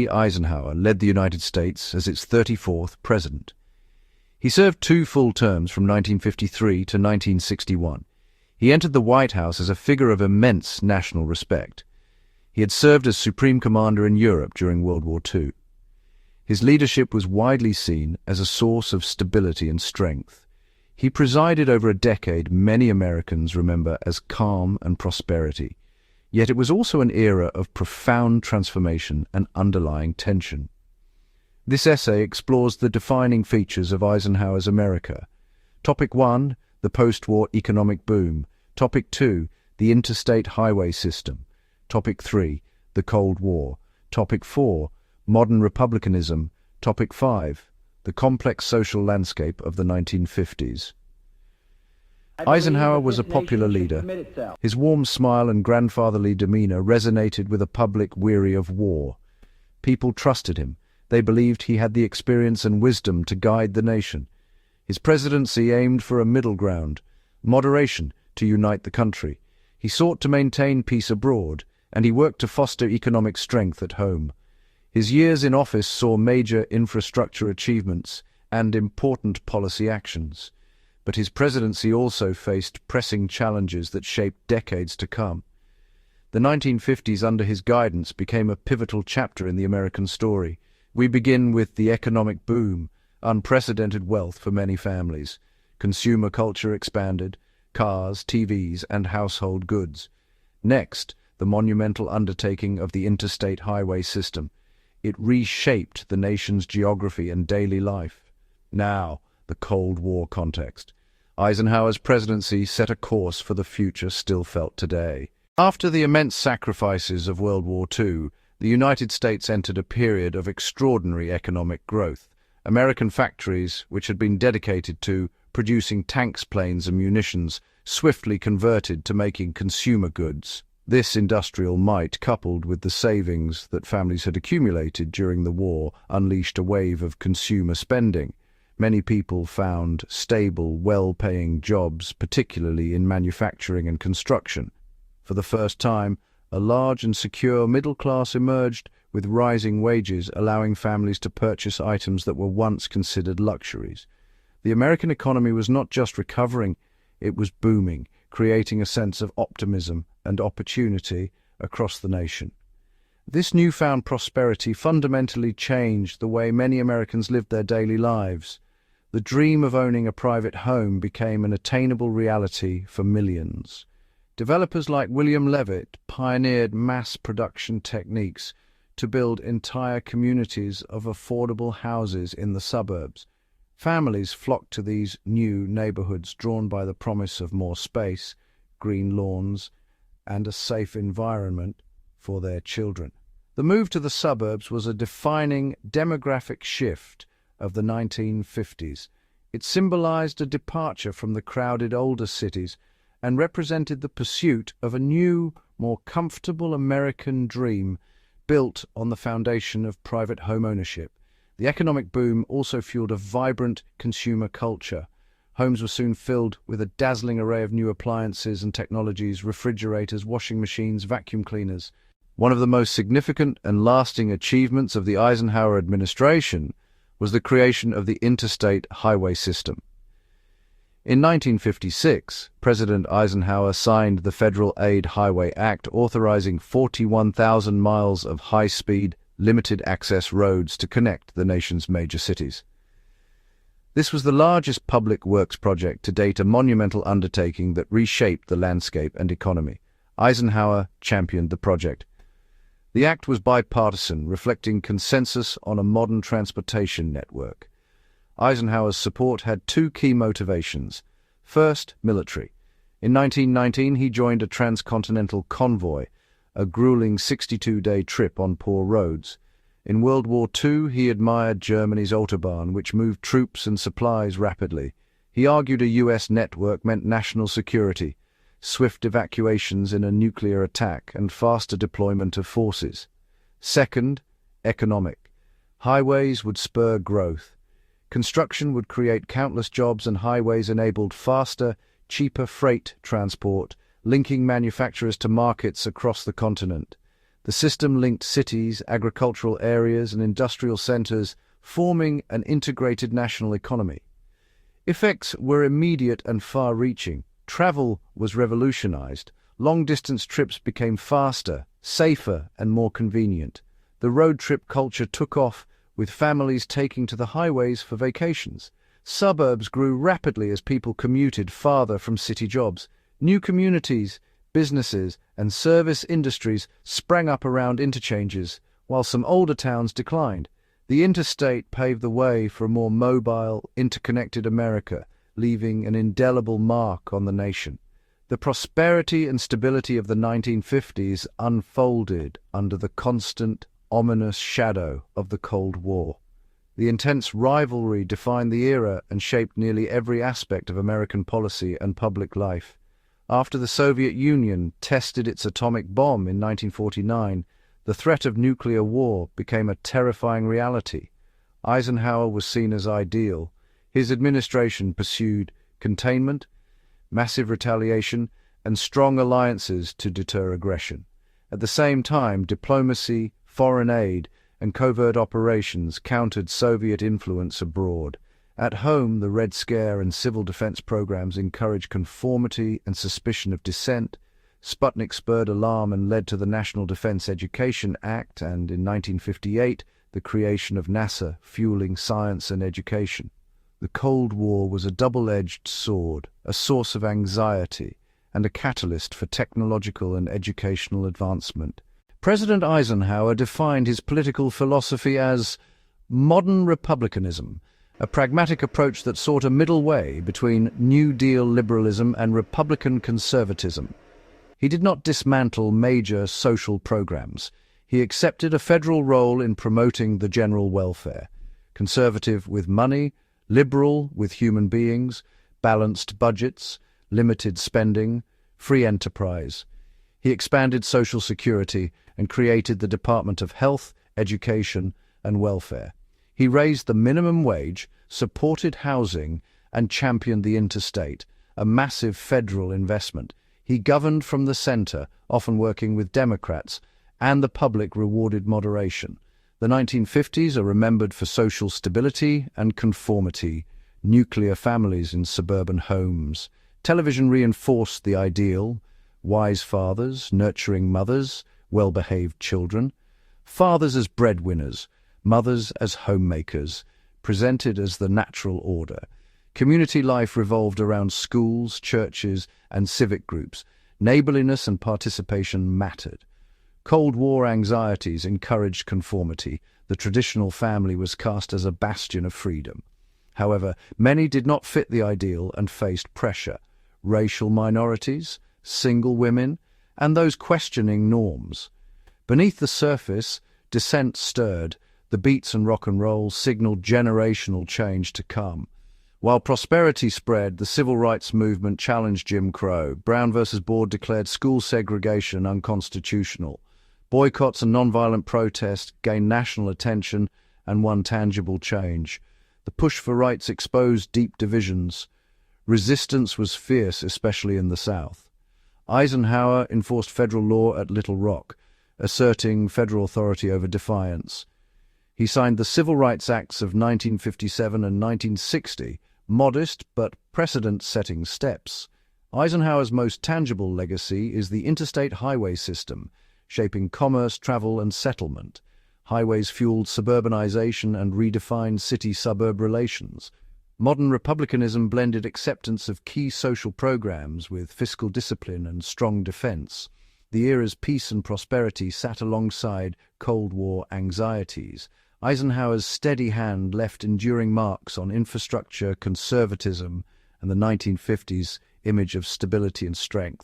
Eisenhower led the United States as its 34th president. He served 2 full terms from 1953 to 1961. He entered the White House as a figure of immense national respect. He had served as Supreme Commander in Europe during World War II. His leadership was widely seen as a source of stability and strength. He presided over a decade many Americans remember as calm and prosperity. Yet it was also an era of profound transformation and underlying tension. This essay explores the defining features of Eisenhower's America. Topic 1, the post-war economic boom. Topic 2, the Interstate Highway System. Topic 3, the Cold War. Topic 4, modern republicanism. Topic 5, the complex social landscape of the 1950s. Eisenhower was a popular leader. His warm smile and grandfatherly demeanor resonated with a public weary of war. People trusted him. They believed he had the experience and wisdom to guide the nation. His presidency aimed for a middle ground, moderation to unite the country. He sought to maintain peace abroad, and he worked to foster economic strength at home. His years in office saw major infrastructure achievements and important policy actions. But his presidency also faced pressing challenges that shaped decades to come. The 1950s under his guidance became a pivotal chapter in the American story. We begin with the economic boom, unprecedented wealth for many families. Consumer culture expanded, cars, TVs, and household goods. Next, the monumental undertaking of the Interstate Highway System. It reshaped the nation's geography and daily life. Now, the Cold War context. Eisenhower's presidency set a course for the future still felt today. After the immense sacrifices of World War II, the United States entered a period of extraordinary economic growth. American factories, which had been dedicated to producing tanks, planes, and munitions, swiftly converted to making consumer goods. This industrial might, coupled with the savings that families had accumulated during the war, unleashed a wave of consumer spending. Many people found stable, well-paying jobs, particularly in manufacturing and construction. For the first time, a large and secure middle class emerged, with rising wages allowing families to purchase items that were once considered luxuries. The American economy was not just recovering, it was booming, creating a sense of optimism and opportunity across the nation. This newfound prosperity fundamentally changed the way many Americans lived their daily lives. The dream of owning a private home became an attainable reality for millions. Developers like William Levitt pioneered mass production techniques to build entire communities of affordable houses in the suburbs. Families flocked to these new neighborhoods drawn by the promise of more space, green lawns, and a safe environment for their children. The move to the suburbs was a defining demographic shift of the 1950s. It symbolized a departure from the crowded older cities and represented the pursuit of a new, more comfortable American dream built on the foundation of private home ownership. The economic boom also fueled a vibrant consumer culture. Homes were soon filled with a dazzling array of new appliances and technologies: refrigerators, washing machines, vacuum cleaners. One of the most significant and lasting achievements of the Eisenhower administration was the creation of the Interstate Highway System. In 1956, President Eisenhower signed the Federal Aid Highway Act, authorizing 41,000 miles of high-speed, limited-access roads to connect the nation's major cities. This was the largest public works project to date, a monumental undertaking that reshaped the landscape and economy. Eisenhower championed the project. The act was bipartisan, reflecting consensus on a modern transportation network. Eisenhower's support had 2 key motivations. First, military. In 1919, he joined a transcontinental convoy, a grueling 62-day trip on poor roads. In World War II, he admired Germany's Autobahn, which moved troops and supplies rapidly. He argued a U.S. network meant national security, swift evacuations in a nuclear attack, and faster deployment of forces. Second, economic. Highways would spur growth. Construction would create countless jobs, and highways enabled faster, cheaper freight transport, linking manufacturers to markets across the continent. The system linked cities, agricultural areas, and industrial centers, forming an integrated national economy. Effects were immediate and far-reaching. Travel was revolutionized. Long-distance trips became faster, safer, and more convenient. The road trip culture took off, with families taking to the highways for vacations. Suburbs grew rapidly as people commuted farther from city jobs. New communities, businesses, and service industries sprang up around interchanges, while some older towns declined. The interstate paved the way for a more mobile, interconnected America, leaving an indelible mark on the nation. The prosperity and stability of the 1950s unfolded under the constant, ominous shadow of the Cold War. The intense rivalry defined the era and shaped nearly every aspect of American policy and public life. After the Soviet Union tested its atomic bomb in 1949, the threat of nuclear war became a terrifying reality. Eisenhower was seen as ideal. His administration pursued containment, massive retaliation, and strong alliances to deter aggression. At the same time, diplomacy, foreign aid, and covert operations countered Soviet influence abroad. At home, the Red Scare and civil defense programs encouraged conformity and suspicion of dissent. Sputnik spurred alarm and led to the National Defense Education Act and, in 1958, the creation of NASA, fueling science and education. The Cold War was a double-edged sword, a source of anxiety, and a catalyst for technological and educational advancement. President Eisenhower defined his political philosophy as modern republicanism, a pragmatic approach that sought a middle way between New Deal liberalism and Republican conservatism. He did not dismantle major social programs. He accepted a federal role in promoting the general welfare. Conservative with money, liberal with human beings, balanced budgets, limited spending, free enterprise. He expanded Social Security and created the Department of Health, Education, and Welfare. He raised the minimum wage, supported housing, and championed the interstate, a massive federal investment. He governed from the center, often working with Democrats, and the public rewarded moderation. The 1950s are remembered for social stability and conformity, nuclear families in suburban homes. Television reinforced the ideal: wise fathers, nurturing mothers, well-behaved children. Fathers as breadwinners, mothers as homemakers, presented as the natural order. Community life revolved around schools, churches, and civic groups. Neighborliness and participation mattered. Cold War anxieties encouraged conformity. The traditional family was cast as a bastion of freedom. However, many did not fit the ideal and faced pressure. Racial minorities, single women, and those questioning norms. Beneath the surface, dissent stirred. The beats and rock and roll signaled generational change to come. While prosperity spread, the civil rights movement challenged Jim Crow. Brown v. Board declared school segregation unconstitutional. Boycotts and nonviolent protests gained national attention and won tangible change. The push for rights exposed deep divisions. Resistance was fierce, especially in the South. Eisenhower enforced federal law at Little Rock, asserting federal authority over defiance. He signed the Civil Rights Acts of 1957 and 1960, modest but precedent-setting steps. Eisenhower's most tangible legacy is the Interstate Highway System, shaping commerce, travel, and settlement. Highways fueled suburbanization and redefined city-suburb relations. Modern republicanism blended acceptance of key social programs with fiscal discipline and strong defense. The era's peace and prosperity sat alongside Cold War anxieties. Eisenhower's steady hand left enduring marks on infrastructure, conservatism, and the 1950s image of stability and strength.